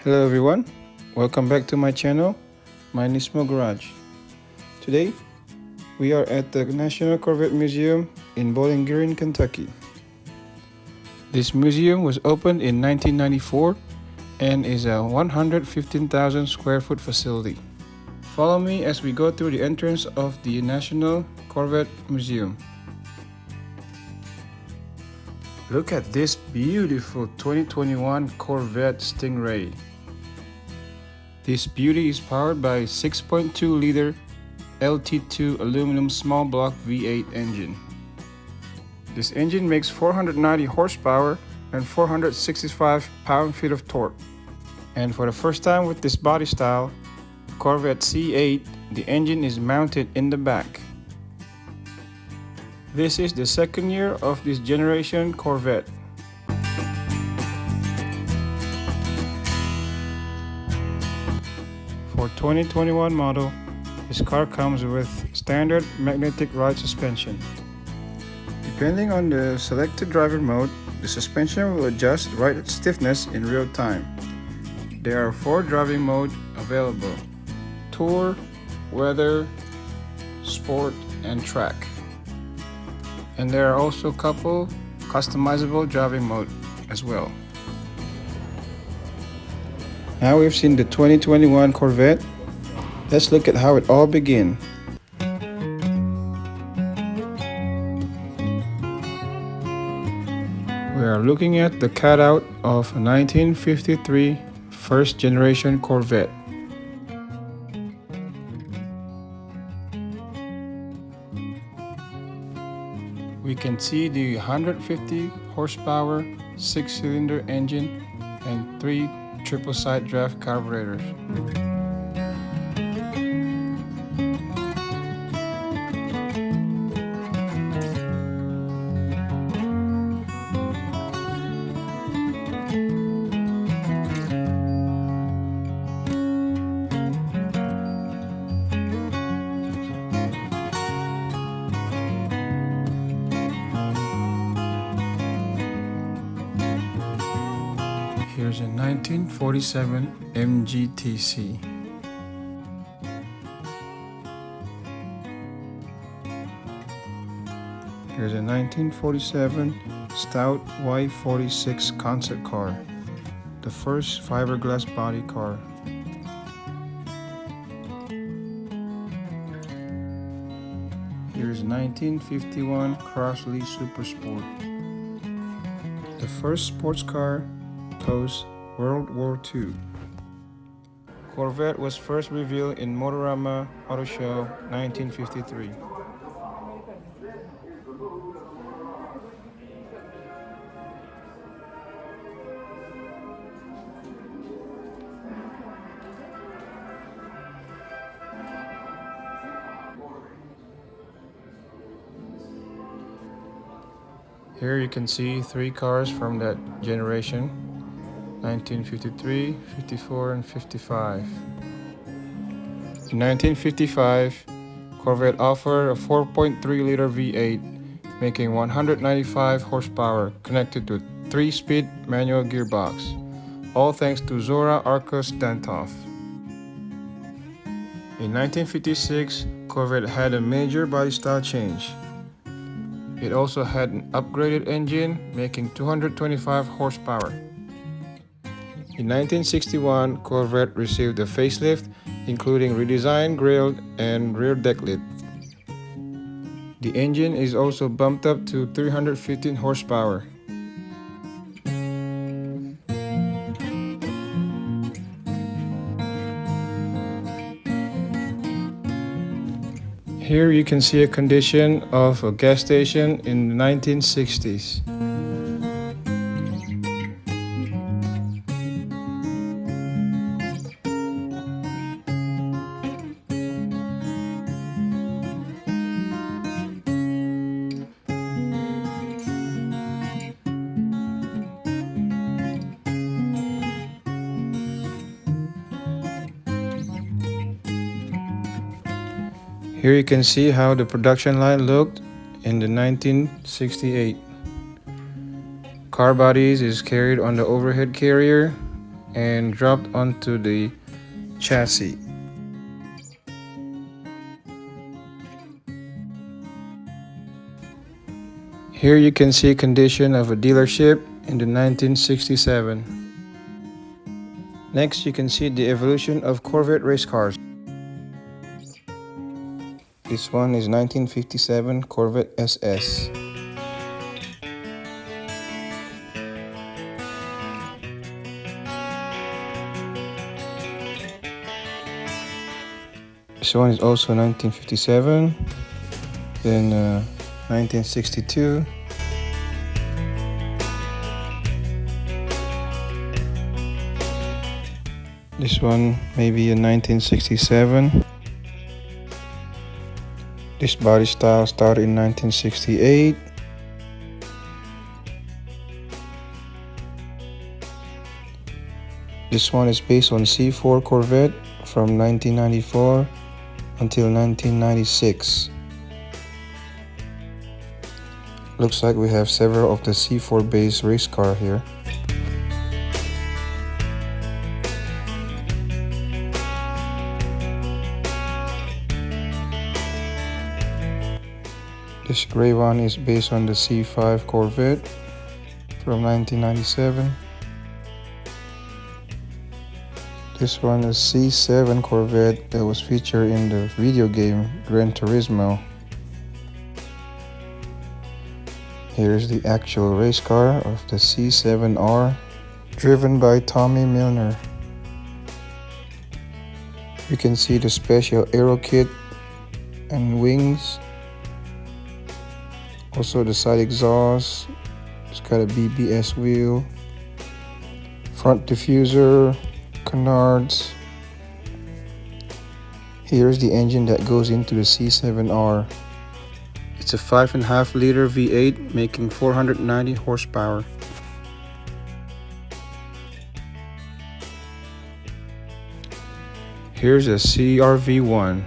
Hello everyone, welcome back to my channel. My name is Garage. Today we are at the National Corvette Museum in Bowling Green, Kentucky. This museum was opened in 1994 and is a 115,000 square foot facility. Follow me as we go through the entrance of the National Corvette Museum. Look at this beautiful 2021 Corvette Stingray. This beauty is powered by a 6.2-liter LT2 aluminum small block V8 engine. This engine makes 490 horsepower and 465 pound-feet of torque. And for the first time with this body style, Corvette C8, the engine is mounted in the back. This is the second year of this generation Corvette. For 2021 model, this car comes with standard magnetic ride suspension. Depending on the selected driver mode, the suspension will adjust ride stiffness in real time. There are 4 driving modes available: Tour, Weather, Sport, and Track. And there are also a couple customizable driving modes as well. Now we've seen the 2021 Corvette. Let's look at how it all began. We are looking at the cutout of a 1953 first generation Corvette. We can see the 150 horsepower 6-cylinder engine and 3 triple-side draft carburetors. Here's a 1947 MGTC. Here's a 1947 Stout Y46 concept car, the first fiberglass body car. Here's a 1951 Crossley Super Sport, the first sports car post World War II. Corvette was first revealed in Motorama Auto Show 1953. Here you can see 3 cars from that generation: 1953, 54, and 55. In 1955, Corvette offered a 4.3-liter V8, making 195 horsepower, connected to a 3-speed manual gearbox, all thanks to Zora Arcos Dantoff. In 1956, Corvette had a major body style change. It also had an upgraded engine, making 225 horsepower. In 1961, Corvette received a facelift, including redesigned grille and rear deck lid. The engine is also bumped up to 315 horsepower. Here you can see a condition of a gas station in the 1960s. Here you can see how the production line looked in the 1968. Car bodies is carried on the overhead carrier and dropped onto the chassis. Here you can see condition of a dealership in the 1967. Next you can see the evolution of Corvette race cars. This one is 1957 Corvette SS. This one is also 1957. Then 1962. This one maybe in 1967. This body style started in 1968. This one is based on C4 Corvette from 1994 until 1996. Looks like we have several of the C4 based race car here. This gray one is based on the C5 Corvette from 1997. This one is C7 Corvette that was featured in the video game Gran Turismo. Here's the actual race car of the C7R, driven by Tommy Milner. You can see the special aero kit and wings. Also the side exhaust, it's got a BBS wheel, front diffuser, canards. Here's the engine that goes into the C7R. It's a 5.5 liter V8 making 490 horsepower. Here's a CRV1.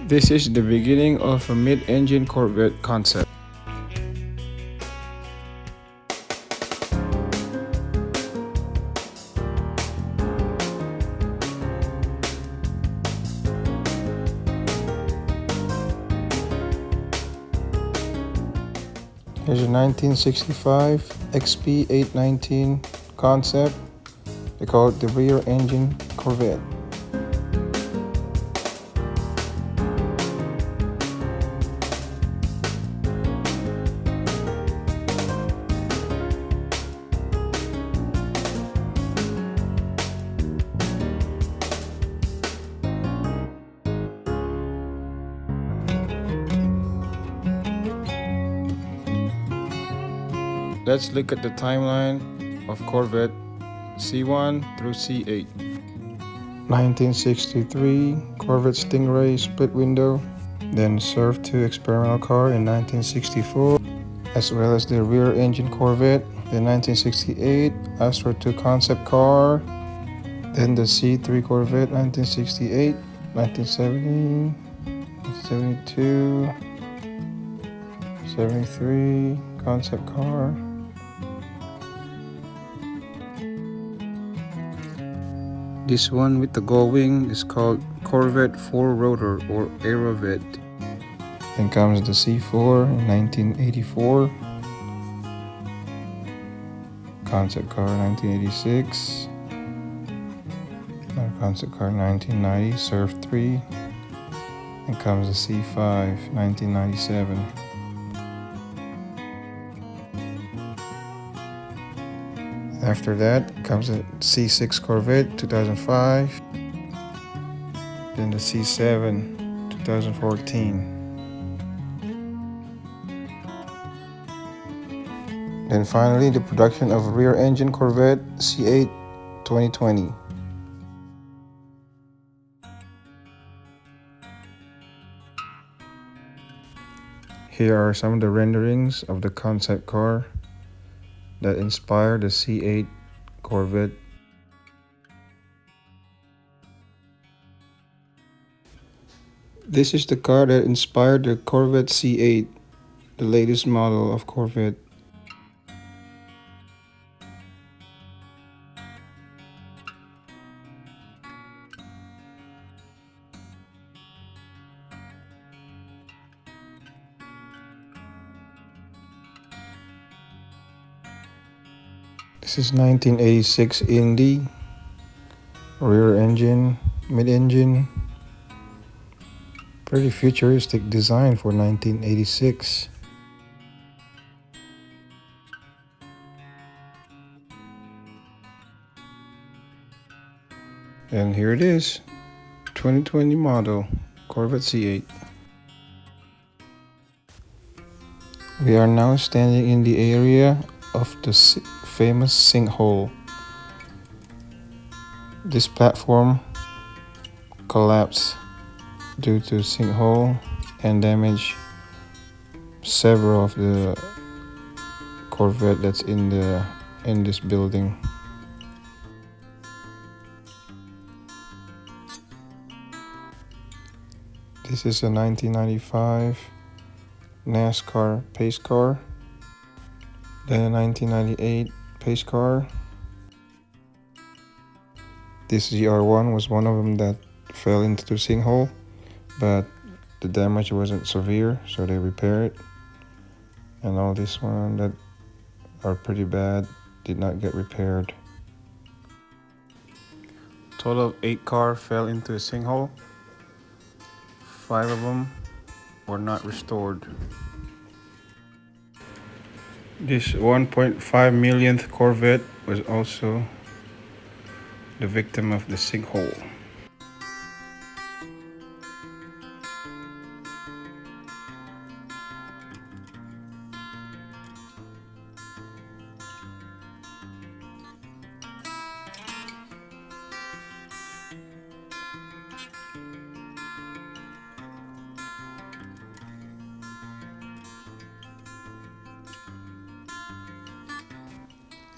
This is the beginning of a mid-engine Corvette concept. Here's a 1965 XP819 concept. They call it the rear engine Corvette. Let's look at the timeline of Corvette C1 through C8. 1963 Corvette Stingray split window, then Surf 2 experimental car in 1964, as well as the rear engine Corvette, the 1968 Astro 2 concept car, then the C3 Corvette 1968, 1970, 72, 73 concept car. This one with the gull wing is called Corvette 4-rotor or Aerovette. Then comes the C4 in 1984. Concept car 1986. Another concept car 1990, Surf 3. Then comes the C5 1997. After that comes the C6 Corvette 2005, then the C7 2014. Then finally the production of rear engine Corvette C8 2020. Here are some of the renderings of the concept car that inspired the C8 Corvette. This is the car that inspired the Corvette C8, the latest model of Corvette. This is 1986 Indy, rear engine, mid-engine. Pretty futuristic design for 1986. And here it is, 2020 model Corvette C8. We are now standing in the area of the famous sinkhole. This platform collapsed due to sinkhole and damaged several of the Corvette that's in this building. This is a 1995 NASCAR pace car, then a 1998 pace car. This ZR1 was one of them that fell into the sinkhole, but the damage wasn't severe, so they repaired it. And all this one that are pretty bad did not get repaired. Total of 8 cars fell into the sinkhole. 5 of them were not restored. This 1.5 millionth Corvette was also the victim of the sinkhole.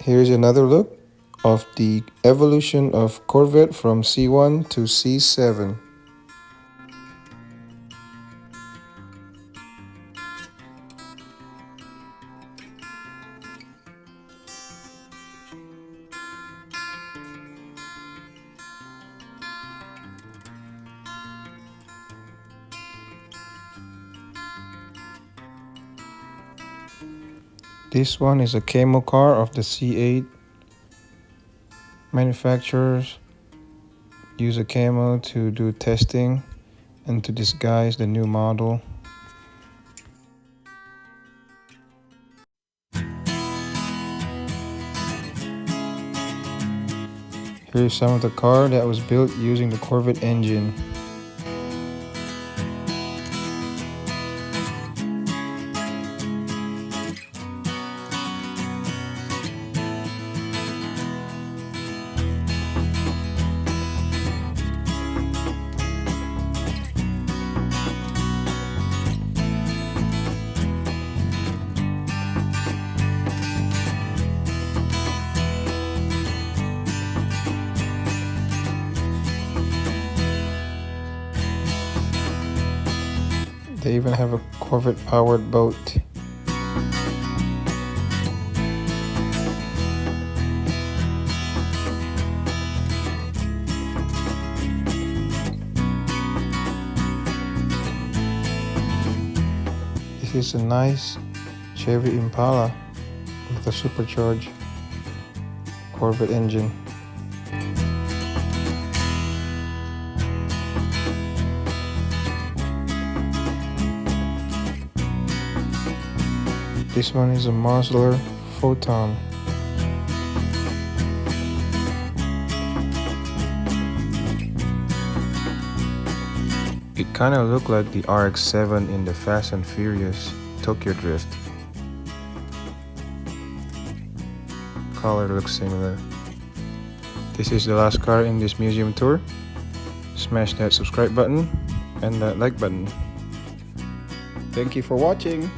Here's another look of the evolution of Corvette from C1 to C7. This one is a camo car of the C8. Manufacturers use a camo to do testing and to disguise the new model. Here's some of the car that was built using the Corvette engine. They even have a Corvette powered boat. This is a nice Chevy Impala with a supercharged Corvette engine. This one is a Musler Photon. It kind of looked like the RX-7 in the Fast and Furious Tokyo Drift. Color looks similar. This is the last car in this museum tour. Smash that subscribe button and that like button. Thank you for watching.